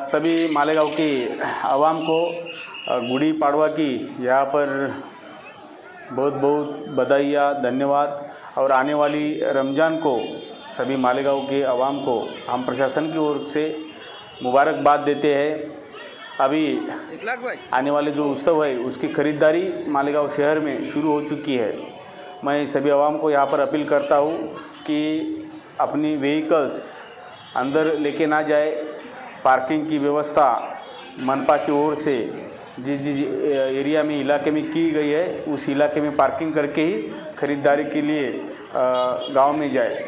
सभी मालेगांव की आवाम को गुड़ी पाड़वा की यहाँ पर बहुत बहुत बधाइयाँ, धन्यवाद। और आने वाली रमज़ान को सभी मालेगांव के आवाम को हम प्रशासन की ओर से मुबारकबाद देते हैं। अभी आने वाले जो उत्सव है उसकी खरीदारी मालेगांव शहर में शुरू हो चुकी है। मैं सभी आवाम को यहाँ पर अपील करता हूँ कि अपनी व्हीकल्स अंदर लेके ना जाए। पार्किंग की व्यवस्था मनपा की ओर से जिस एरिया में इलाके में की गई है उस इलाके में पार्किंग करके ही खरीदारी के लिए गांव में जाए।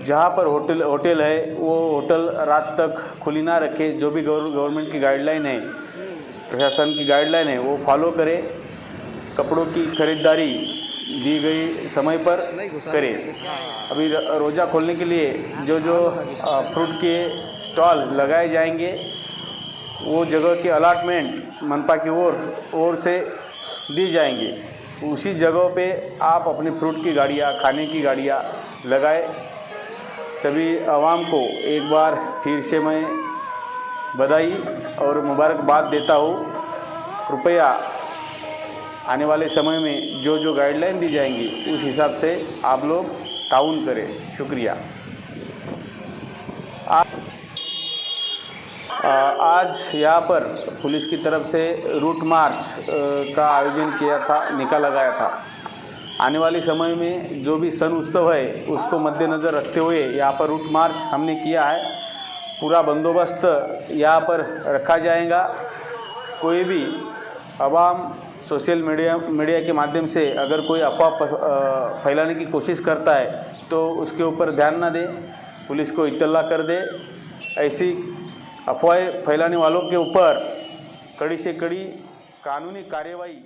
जहां पर होटल है वो होटल रात तक खुली ना रखे। जो भी गवर्नमेंट की गाइडलाइन है, प्रशासन की गाइडलाइन है, वो फॉलो करे। कपड़ों की खरीदारी दी गई समय पर करें। अभी रोज़ा खोलने के लिए जो फ्रूट के स्टॉल लगाए जाएंगे वो जगह के अलॉटमेंट मनपा की ओर से दी जाएंगी। उसी जगह पे आप अपने फ्रूट की गाड़ियाँ, खाने की गाड़ियाँ लगाए। सभी आवाम को एक बार फिर से मैं बधाई और मुबारकबाद देता हूँ। कृपया आने वाले समय में जो गाइडलाइन दी जाएंगी उस हिसाब से आप लोग ताउन करें। शुक्रिया। आज यहाँ पर पुलिस की तरफ से रूट मार्च का आयोजन किया था, निकाला गया था। आने वाले समय में जो भी सन उत्सव है उसको मद्देनज़र रखते हुए यहाँ पर रूट मार्च हमने किया है। पूरा बंदोबस्त यहाँ पर रखा जाएगा। कोई भी आवाम सोशल मीडिया के माध्यम से अगर कोई अफवाह फैलाने की कोशिश करता है तो उसके ऊपर ध्यान ना दे, पुलिस को इत्तला कर दे। ऐसी अफवाहें फैलाने वालों के ऊपर कड़ी से कड़ी कानूनी कार्रवाई